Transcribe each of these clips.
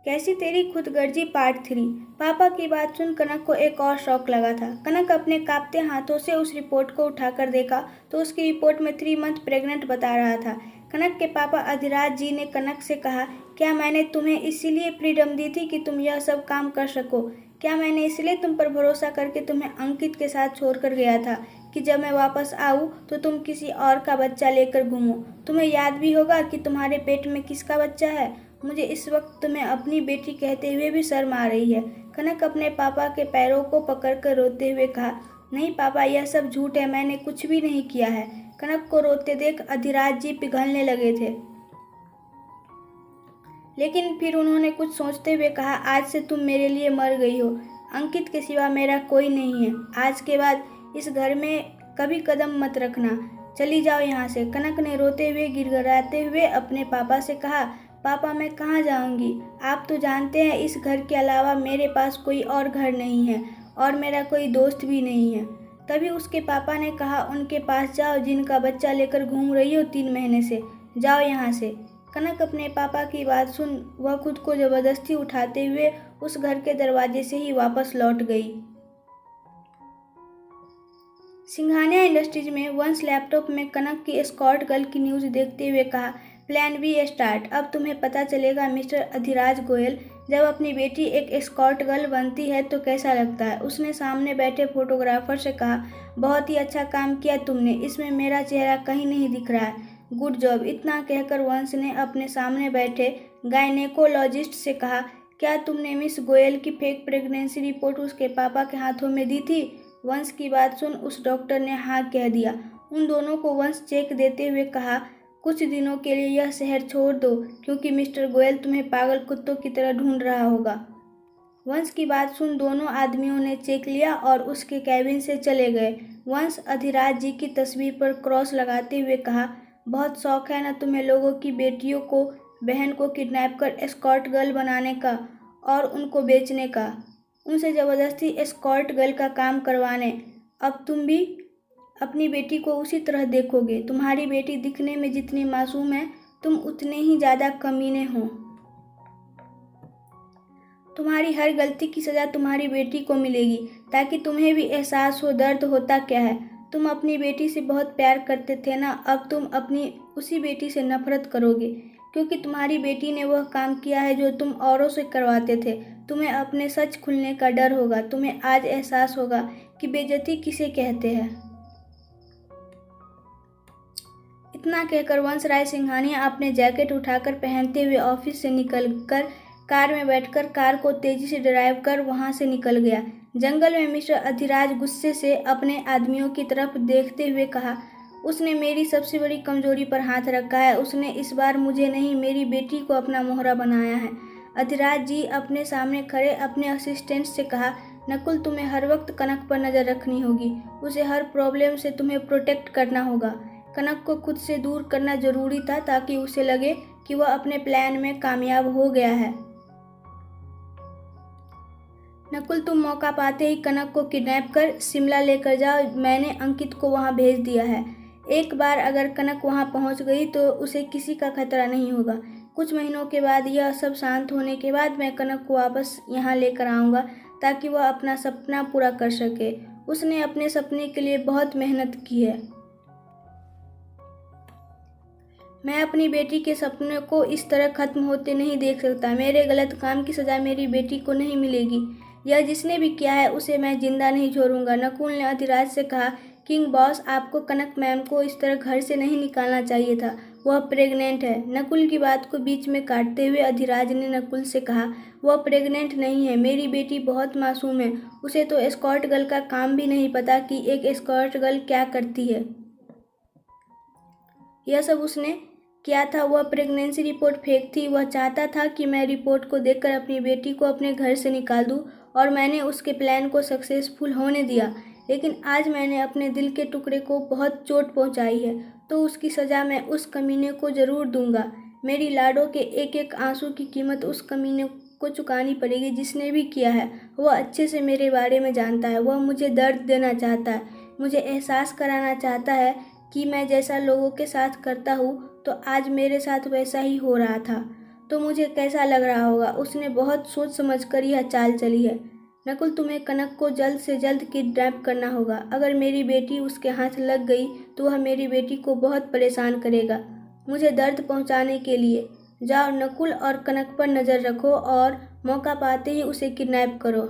कैसी तेरी खुदगर्जी पार्ट 3। पापा की बात सुन कनक को एक और शौक लगा था। कनक अपने कांपते हाथों से उस रिपोर्ट को उठाकर देखा तो उसकी रिपोर्ट में 3 मंथ प्रेग्नेंट बता रहा था। कनक के पापा अधिराज जी ने कनक से कहा, क्या मैंने तुम्हें इसीलिए फ्रीडम दी थी कि तुम यह सब काम कर सको? क्या मैंने इसलिए तुम पर भरोसा करके तुम्हें अंकित के साथ छोड़कर गया था कि जब मैं वापस आऊँ तो तुम किसी और का बच्चा लेकर घूमो? तुम्हें याद भी होगा कि तुम्हारे पेट में किसका बच्चा है। मुझे इस वक्त तुम्हें अपनी बेटी कहते हुए भी शर्म आ रही है। कनक अपने पापा के पैरों को पकड़कर रोते हुए कहा, नहीं पापा, यह सब झूठ है, मैंने कुछ भी नहीं किया है। कनक को रोते देख अधिराज जी पिघलने लगे थे, लेकिन फिर उन्होंने कुछ सोचते हुए कहा, आज से तुम मेरे लिए मर गई हो। अंकित के सिवा मेरा कोई नहीं है। आज के बाद इस घर में कभी कदम मत रखना। चली जाओ यहाँ से। कनक ने रोते हुए गिड़गिड़ाते हुए अपने पापा से कहा, पापा मैं कहाँ जाऊँगी? आप तो जानते हैं इस घर के अलावा मेरे पास कोई और घर नहीं है और मेरा कोई दोस्त भी नहीं है। तभी उसके पापा ने कहा, उनके पास जाओ जिनका बच्चा लेकर घूम रही हो 3 महीने से। जाओ यहाँ से। कनक अपने पापा की बात सुन वह खुद को जबरदस्ती उठाते हुए उस घर के दरवाजे से ही वापस लौट गई। सिंघानिया इंडस्ट्रीज में वंश लैपटॉप में कनक की एस्कॉर्ट गर्ल की न्यूज़ देखते हुए कहा, प्लान बी स्टार्ट। अब तुम्हें पता चलेगा मिस्टर अधिराज गोयल, जब अपनी बेटी एक एस्कॉर्ट गर्ल बनती है तो कैसा लगता है। उसने सामने बैठे फोटोग्राफर से कहा, बहुत ही अच्छा काम किया तुमने, इसमें मेरा चेहरा कहीं नहीं दिख रहा है, गुड जॉब। इतना कहकर वंश ने अपने सामने बैठे गायनेकोलॉजिस्ट से कहा, क्या तुमने मिस गोयल की फेक प्रेगनेंसी रिपोर्ट उसके पापा के हाथों में दी थी? वंश की बात सुन उस डॉक्टर ने हाँ कह दिया। उन दोनों को वंश चेक देते हुए कहा, कुछ दिनों के लिए यह शहर छोड़ दो क्योंकि मिस्टर गोयल तुम्हें पागल कुत्तों की तरह ढूंढ रहा होगा। वंश की बात सुन दोनों आदमियों ने चेक लिया और उसके कैबिन से चले गए। वंश अधिराज जी की तस्वीर पर क्रॉस लगाते हुए कहा, बहुत शौक है ना तुम्हें लोगों की बेटियों को, बहन को किडनैप कर एस्कॉर्ट गर्ल बनाने का और उनको बेचने का, उनसे ज़बरदस्ती एस्कॉर्ट गर्ल का काम करवाने। अब तुम भी अपनी बेटी को उसी तरह देखोगे। तुम्हारी बेटी दिखने में जितनी मासूम है तुम उतने ही ज़्यादा कमीने हो। तुम्हारी हर गलती की सज़ा तुम्हारी बेटी को मिलेगी ताकि तुम्हें भी एहसास हो दर्द होता क्या है। तुम अपनी बेटी से बहुत प्यार करते थे ना, अब तुम अपनी उसी बेटी से नफरत करोगे क्योंकि तुम्हारी बेटी ने वह काम किया है जो तुम औरों से करवाते थे। तुम्हें अपने सच खुलने का डर होगा। तुम्हें आज एहसास होगा कि बेइज्जती किसे कहते हैं। इतना कहकर वंश राय सिंघानिया अपने जैकेट उठाकर पहनते हुए ऑफिस से निकलकर कार में बैठकर कार को तेजी से ड्राइव कर वहां से निकल गया। जंगल में मिस्टर अधिराज गुस्से से अपने आदमियों की तरफ देखते हुए कहा, उसने मेरी सबसे बड़ी कमजोरी पर हाथ रखा है। उसने इस बार मुझे नहीं, मेरी बेटी को अपना मोहरा बनाया है। अधिराज जी अपने सामने खड़े अपने असिस्टेंट से कहा, नकुल तुम्हें हर वक्त कनक पर नज़र रखनी होगी। उसे हर प्रॉब्लम से तुम्हें प्रोटेक्ट करना होगा। कनक को खुद से दूर करना जरूरी था ताकि उसे लगे कि वह अपने प्लान में कामयाब हो गया है। नकुल तुम मौका पाते ही कनक को किडनैप कर शिमला लेकर जाओ। मैंने अंकित को वहां भेज दिया है। एक बार अगर कनक वहां पहुंच गई तो उसे किसी का खतरा नहीं होगा। कुछ महीनों के बाद यह सब शांत होने के बाद मैं कनक को वापस यहाँ लेकर आऊँगा ताकि वह अपना सपना पूरा कर सके। उसने अपने सपने के लिए बहुत मेहनत की है। मैं अपनी बेटी के सपने को इस तरह खत्म होते नहीं देख सकता। मेरे गलत काम की सज़ा मेरी बेटी को नहीं मिलेगी। यह जिसने भी किया है उसे मैं जिंदा नहीं छोड़ूंगा। नकुल ने अधिराज से कहा, किंग बॉस आपको कनक मैम को इस तरह घर से नहीं निकालना चाहिए था, वह प्रेग्नेंट है। नकुल की बात को बीच में काटते हुए अधिराज ने नकुल से कहा, वह प्रेग्नेंट नहीं है, मेरी बेटी बहुत मासूम है। उसे तो एस्कॉर्ट गर्ल का काम भी नहीं पता कि एक एस्कॉर्ट गर्ल क्या करती है। यह सब उसने किया था। वह प्रेगनेंसी रिपोर्ट फेक थी। वह चाहता था कि मैं रिपोर्ट को देखकर अपनी बेटी को अपने घर से निकाल दूं और मैंने उसके प्लान को सक्सेसफुल होने दिया। लेकिन आज मैंने अपने दिल के टुकड़े को बहुत चोट पहुंचाई है तो उसकी सज़ा मैं उस कमीने को ज़रूर दूंगा। मेरी लाडो के एक एक आंसू की कीमत उस कमीने को चुकानी पड़ेगी जिसने भी किया है। वह अच्छे से मेरे बारे में जानता है। वह मुझे दर्द देना चाहता है, मुझे एहसास कराना चाहता है कि मैं जैसा लोगों के साथ करता हूँ तो आज मेरे साथ वैसा ही हो रहा था। तो मुझे कैसा लग रहा होगा। उसने बहुत सोच समझ कर यह चाल चली है। नकुल, तुम्हें कनक को जल्द से जल्द किडनैप करना होगा। अगर मेरी बेटी उसके हाथ लग गई तो वह मेरी बेटी को बहुत परेशान करेगा। मुझे दर्द पहुंचाने के लिए जाओ, नकुल और कनक पर नज़र रखो और मौका पाते ही उसे किडनैप करो।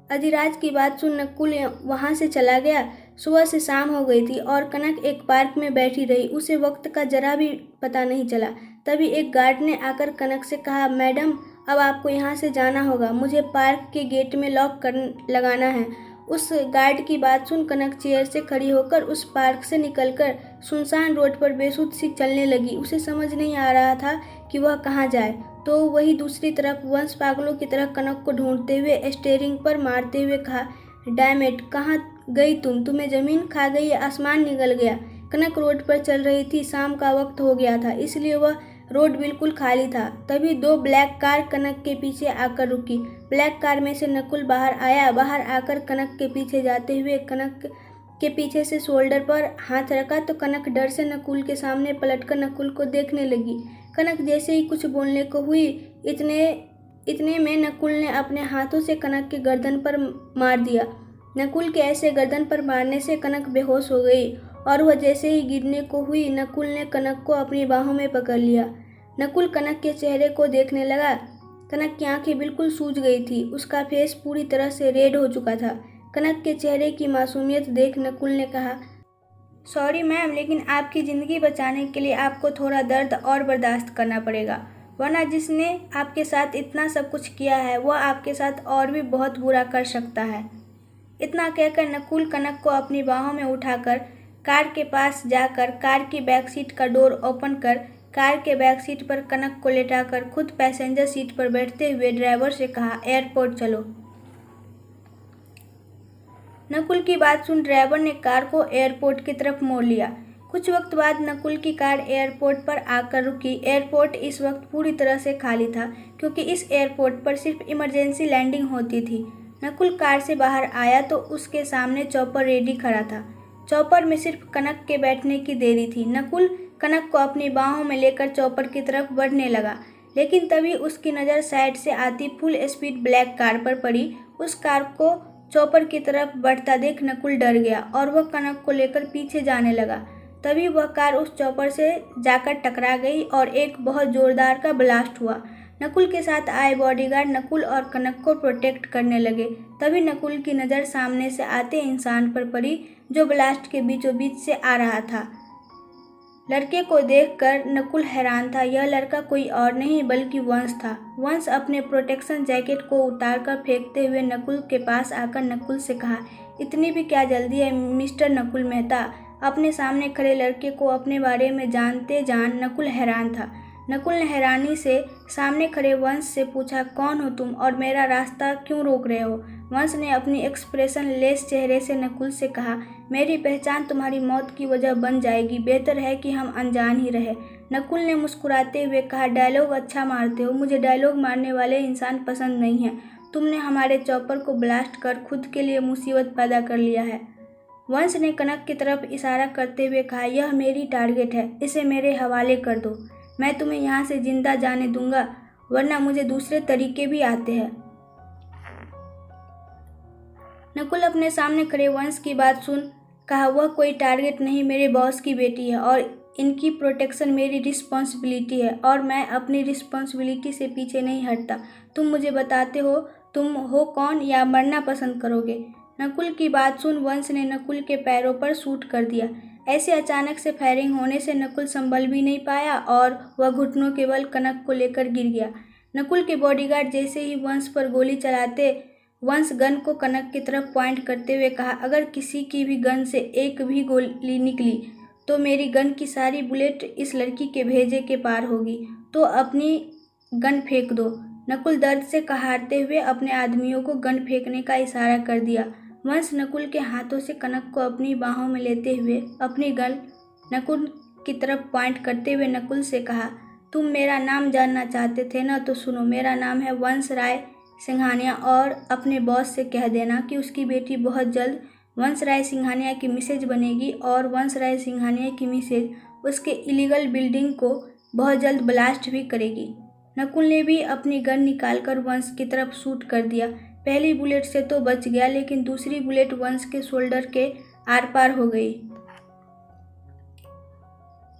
अधिराज की बात सुन नकुल वहां से चला गया। सुबह से शाम हो गई थी और कनक एक पार्क में बैठी रही। उसे वक्त का जरा भी पता नहीं चला। तभी एक गार्ड ने आकर कनक से कहा, मैडम, अब आपको यहाँ से जाना होगा। मुझे पार्क के गेट में लॉक लगाना है। उस गार्ड की बात सुन कनक चेयर से खड़ी होकर उस पार्क से निकलकर सुनसान रोड पर बेसुध सी चलने लगी। उसे समझ नहीं आ रहा था कि वह कहाँ जाए। तो वही दूसरी तरफ वंश पागलों की तरह कनक को ढूंढते हुए स्टीयरिंग पर मारते हुए कहा, डैम इट, कहाँ गई तुम? तुम्हें जमीन खा गई या आसमान निगल गया? कनक रोड पर चल रही थी। शाम का वक्त हो गया था, इसलिए वह रोड बिल्कुल खाली था। तभी दो ब्लैक कार कनक के पीछे आकर रुकी। ब्लैक कार में से नकुल बाहर आया। बाहर आकर कनक के पीछे जाते हुए कनक के पीछे से शोल्डर पर हाथ रखा तो कनक डर से नकुल के सामने पलटकर नकुल को देखने लगी। कनक जैसे ही कुछ बोलने को हुई, इतने में नकुल ने अपने हाथों से कनक के गर्दन पर मार दिया। नकुल के ऐसे गर्दन पर मारने से कनक बेहोश हो गई और वह जैसे ही गिरने को हुई, नकुल ने कनक को अपनी बाहों में पकड़ लिया। नकुल कनक के चेहरे को देखने लगा। कनक की आंखें बिल्कुल सूज गई थी। उसका फेस पूरी तरह से रेड हो चुका था। कनक के चेहरे की मासूमियत देख नकुल ने कहा, सॉरी मैम, लेकिन आपकी ज़िंदगी बचाने के लिए आपको थोड़ा दर्द और बर्दाश्त करना पड़ेगा, वरना जिसने आपके साथ इतना सब कुछ किया है वह आपके साथ और भी बहुत बुरा कर सकता है। इतना कहकर नकुल कनक को अपनी बाहों में उठाकर कार के पास जाकर कार की बैक सीट का डोर ओपन कर कार के बैक सीट पर कनक को लेटाकर खुद पैसेंजर सीट पर बैठते हुए ड्राइवर से कहा, एयरपोर्ट चलो। नकुल की बात सुन ड्राइवर ने कार को एयरपोर्ट की तरफ मोड़ लिया। कुछ वक्त बाद नकुल की कार एयरपोर्ट पर आकर रुकी। एयरपोर्ट इस वक्त पूरी तरह से खाली था क्योंकि इस एयरपोर्ट पर सिर्फ इमरजेंसी लैंडिंग होती थी। नकुल कार से बाहर आया तो उसके सामने चॉपर रेडी खड़ा था। चॉपर में सिर्फ कनक के बैठने की देरी थी। नकुल कनक को अपनी बाहों में लेकर चॉपर की तरफ बढ़ने लगा, लेकिन तभी उसकी नज़र साइड से आती फुल स्पीड ब्लैक कार पर पड़ी। उस कार को चॉपर की तरफ बढ़ता देख नकुल डर गया और वह कनक को लेकर पीछे जाने लगा। तभी वह कार उस चॉपर से जाकर टकरा गई और एक बहुत जोरदार का ब्लास्ट हुआ। नकुल के साथ आए बॉडीगार्ड नकुल और कनक को प्रोटेक्ट करने लगे। तभी नकुल की नज़र सामने से आते इंसान पर पड़ी जो ब्लास्ट के बीचों बीच से आ रहा था। लड़के को देखकर नकुल हैरान था। यह लड़का कोई और नहीं बल्कि वंश था। वंश अपने प्रोटेक्शन जैकेट को उतारकर फेंकते हुए नकुल के पास आकर नकुल से कहा, इतनी भी क्या जल्दी है मिस्टर नकुल मेहता? अपने सामने खड़े लड़के को अपने बारे में जानते जान नकुल हैरान था। नकुल ने हैरानी से सामने खड़े वंश से पूछा, कौन हो तुम और मेरा रास्ता क्यों रोक रहे हो? वंश ने अपनी एक्सप्रेशन लेस चेहरे से नकुल से कहा, मेरी पहचान तुम्हारी मौत की वजह बन जाएगी, बेहतर है कि हम अनजान ही रहे। नकुल ने मुस्कुराते हुए कहा, डायलॉग अच्छा मारते हो, मुझे डायलॉग मारने वाले इंसान पसंद नहीं हैं। तुमने हमारे चॉपर को ब्लास्ट कर खुद के लिए मुसीबत पैदा कर लिया है। वंश ने कनक की तरफ इशारा करते हुए कहा, यह मेरी टारगेट है, इसे मेरे हवाले कर दो। मैं तुम्हें यहाँ से जिंदा जाने दूंगा, वरना मुझे दूसरे तरीके भी आते हैं। नकुल अपने सामने खड़े वंश की बात सुन कहा, वह कोई टारगेट नहीं, मेरे बॉस की बेटी है और इनकी प्रोटेक्शन मेरी रिस्पॉन्सिबिलिटी है और मैं अपनी रिस्पॉन्सिबिलिटी से पीछे नहीं हटता। तुम मुझे बताते हो तुम हो कौन या मरना पसंद करोगे? नकुल की बात सुन वंश ने नकुल के पैरों पर शूट कर दिया। ऐसे अचानक से फायरिंग होने से नकुल संभल भी नहीं पाया और वह घुटनों के बल कनक को लेकर गिर गया। नकुल के बॉडीगार्ड जैसे ही वंश पर गोली चलाते, वंश गन को कनक की तरफ पॉइंट करते हुए कहा, अगर किसी की भी गन से एक भी गोली निकली तो मेरी गन की सारी बुलेट इस लड़की के भेजे के पार होगी, तो अपनी गन फेंक दो। नकुल दर्द से कहारते हुए अपने आदमियों को गन फेंकने का इशारा कर दिया। वंश नकुल के हाथों से कनक को अपनी बाहों में लेते हुए अपनी गन नकुल की तरफ पॉइंट करते हुए नकुल से कहा, तुम मेरा नाम जानना चाहते थे ना, तो सुनो, मेरा नाम है वंश राय सिंघानिया और अपने बॉस से कह देना कि उसकी बेटी बहुत जल्द वंश राय सिंघानिया की मिसेज बनेगी और वंश राय सिंघानिया की मिसेज उसके इलीगल बिल्डिंग को बहुत जल्द ब्लास्ट भी करेगी। नकुल ने भी अपनी गन निकालकर वंश की तरफ शूट कर दिया। पहली बुलेट से तो बच गया, लेकिन दूसरी बुलेट वंश के शोल्डर के आर पार हो गई।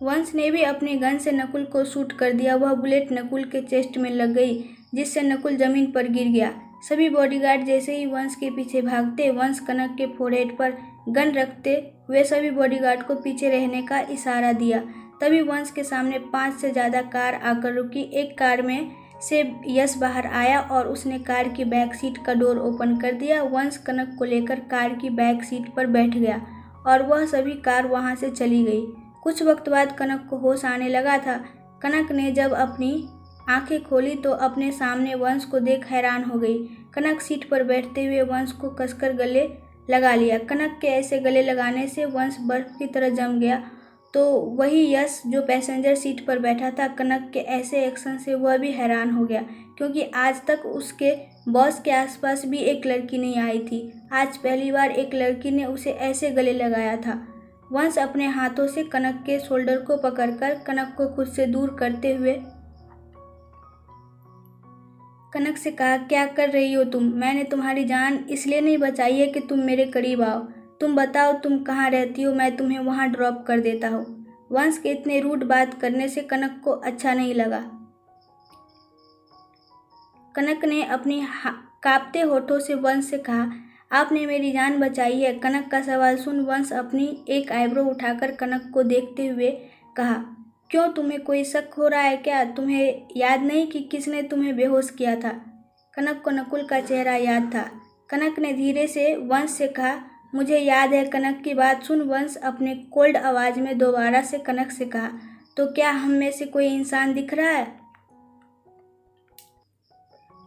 वंश ने भी अपनी गन से नकुल को शूट कर दिया। वह बुलेट नकुल के चेस्ट में लग गई, जिससे नकुल जमीन पर गिर गया। सभी बॉडीगार्ड जैसे ही वंश के पीछे भागते, वंश कनक के फोरहेड पर गन रखते हुए सभी बॉडीगार्ड को पीछे रहने का इशारा दिया। तभी वंश के सामने 5 से ज़्यादा कार आकर रुकी। एक कार में से यश बाहर आया और उसने कार की बैक सीट का डोर ओपन कर दिया। वंश कनक को लेकर कार की बैक सीट पर बैठ गया और वह सभी कार वहां से चली गई। कुछ वक्त बाद कनक को होश आने लगा था। कनक ने जब अपनी आंखें खोली तो अपने सामने वंश को देख हैरान हो गई। कनक सीट पर बैठते हुए वंश को कसकर गले लगा लिया। कनक के ऐसे गले लगाने से वंश बर्फ की तरह जम गया। तो वही यश जो पैसेंजर सीट पर बैठा था, कनक के ऐसे एक्शन से वह भी हैरान हो गया, क्योंकि आज तक उसके बॉस के आसपास भी एक लड़की नहीं आई थी। आज पहली बार एक लड़की ने उसे ऐसे गले लगाया था। वंश अपने हाथों से कनक के शोल्डर को पकड़कर कनक को खुद से दूर करते हुए कनक से कहा, क्या कर रही हो तुम? मैंने तुम्हारी जान इसलिए नहीं बचाई है कि तुम मेरे करीब आओ। तुम बताओ तुम कहाँ रहती हो, मैं तुम्हें वहाँ ड्रॉप कर देता हूँ। वंश के इतने रूड बात करने से कनक को अच्छा नहीं लगा। कनक ने अपनी कांपते होठों से वंश से कहा, आपने मेरी जान बचाई है। कनक का सवाल सुन वंश अपनी एक आईब्रो उठाकर कनक को देखते हुए कहा, क्यों, तुम्हें कोई शक हो रहा है क्या? तुम्हें याद नहीं कि किसने तुम्हें बेहोश किया था? कनक को नकुल का चेहरा याद था। कनक ने धीरे से वंश से कहा, मुझे याद है। कनक की बात सुन वंश अपने कोल्ड आवाज में दोबारा से कनक से कहा, तो क्या हम में से कोई इंसान दिख रहा है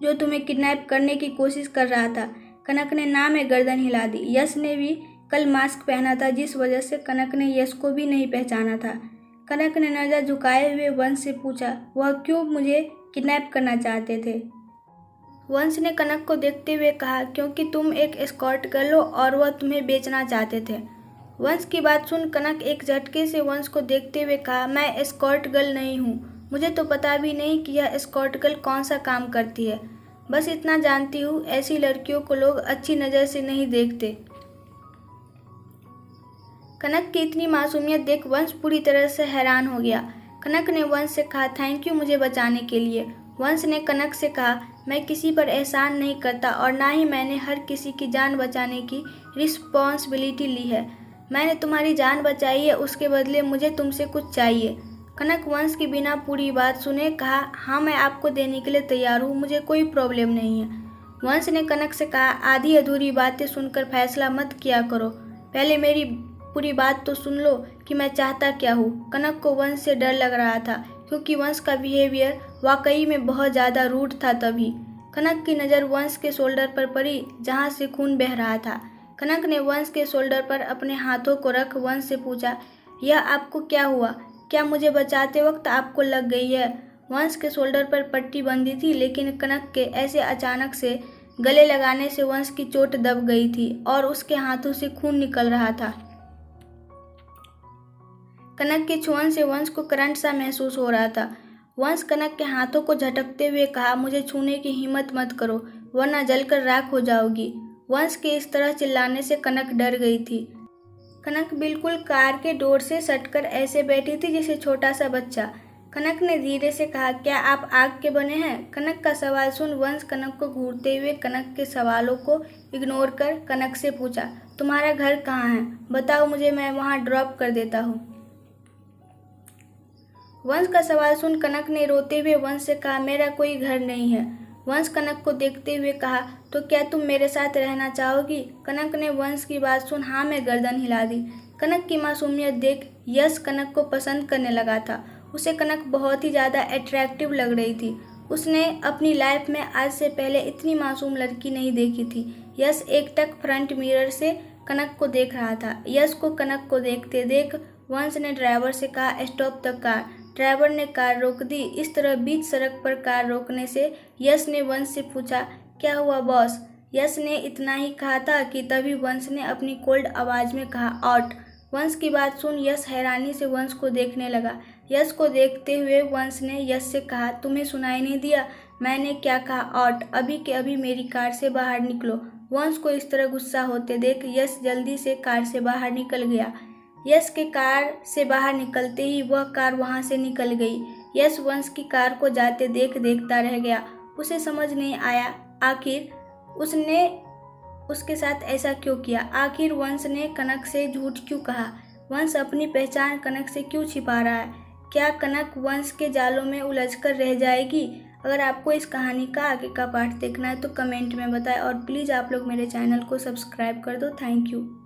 जो तुम्हें किडनैप करने की कोशिश कर रहा था? कनक ने ना में गर्दन हिला दी। यश ने भी कल मास्क पहना था, जिस वजह से कनक ने यश को भी नहीं पहचाना था। कनक ने नजर झुकाए हुए वंश से पूछा, वह क्यों मुझे किडनैप करना चाहते थे? वंश ने कनक को देखते हुए कहा, क्योंकि तुम एक एस्कॉर्ट गर्ल हो और वह तुम्हें बेचना चाहते थे। वंश की बात सुन कनक एक झटके से वंश को देखते हुए कहा, मैं एस्कॉर्ट गर्ल नहीं हूँ। मुझे तो पता भी नहीं कि यह एस्कॉर्ट गर्ल कौन सा काम करती है। बस इतना जानती हूँ, ऐसी लड़कियों को लोग अच्छी नज़र से नहीं देखते। कनक की इतनी मासूमियत देख वंश पूरी तरह से हैरान हो गया। कनक ने वंश से कहा, थैंक यू मुझे बचाने के लिए। वंश ने कनक से कहा, मैं किसी पर एहसान नहीं करता और ना ही मैंने हर किसी की जान बचाने की रिस्पॉन्सिबिलिटी ली है। मैंने तुम्हारी जान बचाई है, उसके बदले मुझे तुमसे कुछ चाहिए। कनक वंश की बिना पूरी बात सुने कहा, हाँ मैं आपको देने के लिए तैयार हूँ, मुझे कोई प्रॉब्लम नहीं है। वंश ने कनक से कहा, आधी अधूरी बातें सुनकर फैसला मत किया करो, पहले मेरी पूरी बात तो सुन लो कि मैं चाहता क्या हूँ। कनक को वंश से डर लग रहा था, क्योंकि वंश का बिहेवियर वाकई में बहुत ज़्यादा रूड था। तभी कनक की नज़र वंश के शोल्डर पर पड़ी, जहाँ से खून बह रहा था। कनक ने वंश के शोल्डर पर अपने हाथों को रख वंश से पूछा, यह आपको क्या हुआ? क्या मुझे बचाते वक्त आपको लग गई है? वंश के शोल्डर पर पट्टी बंधी थी, लेकिन कनक के ऐसे अचानक से गले लगाने से वंश की चोट दब गई थी और उसके हाथों से खून निकल रहा था। कनक के छुअन से वंश को करंट सा महसूस हो रहा था। वंश कनक के हाथों को झटकते हुए कहा, मुझे छूने की हिम्मत मत करो, वरना जलकर राख हो जाओगी। वंश के इस तरह चिल्लाने से कनक डर गई थी। कनक बिल्कुल कार के डोर से सटकर ऐसे बैठी थी जैसे छोटा सा बच्चा। कनक ने धीरे से कहा, क्या आप आग के बने हैं? कनक का सवाल सुन वंश कनक को घूरते हुए कनक के सवालों को इग्नोर कर कनक से पूछा, तुम्हारा घर कहाँ है? बताओ मुझे, मैं वहाँ ड्रॉप कर देता हूँ। वंश का सवाल सुन कनक ने रोते हुए वंश से कहा, मेरा कोई घर नहीं है। वंश कनक को देखते हुए कहा, तो क्या तुम मेरे साथ रहना चाहोगी? कनक ने वंश की बात सुन हाँ में गर्दन हिला दी। कनक की मासूमियत देख यश कनक को पसंद करने लगा था। उसे कनक बहुत ही ज़्यादा अट्रैक्टिव लग रही थी। उसने अपनी लाइफ में आज से पहले इतनी मासूम लड़की नहीं देखी थी। यश एकटक फ्रंट मिरर से कनक को देख रहा था। यश को कनक को देखते देख वंश ने ड्राइवर से कहा, स्टॉप द कार। ड्राइवर ने कार रोक दी। इस तरह बीच सड़क पर कार रोकने से यश ने वंश से पूछा, क्या हुआ बॉस? यश ने इतना ही कहा था कि तभी वंश ने अपनी कोल्ड आवाज़ में कहा, आउट। वंश की बात सुन यश हैरानी से वंश को देखने लगा। यश को देखते हुए वंश ने यश से कहा, तुम्हें सुनाई नहीं दिया? मैंने क्या कहा? ऑट, अभी के अभी मेरी कार से बाहर निकलो। वंश को इस तरह गुस्सा होते देख यश जल्दी से कार से बाहर निकल गया। यश के कार से बाहर निकलते ही वह कार वहां से निकल गई। यश वंश की कार को जाते देख देखता रह गया। उसे समझ नहीं आया आखिर उसने उसके साथ ऐसा क्यों किया। आखिर वंश ने कनक से झूठ क्यों कहा? वंश अपनी पहचान कनक से क्यों छिपा रहा है? क्या कनक वंश के जालों में उलझकर रह जाएगी? अगर आपको इस कहानी का आगे का पार्ट देखना है तो कमेंट में बताएं और प्लीज़ आप लोग मेरे चैनल को सब्सक्राइब कर दो। Thank you.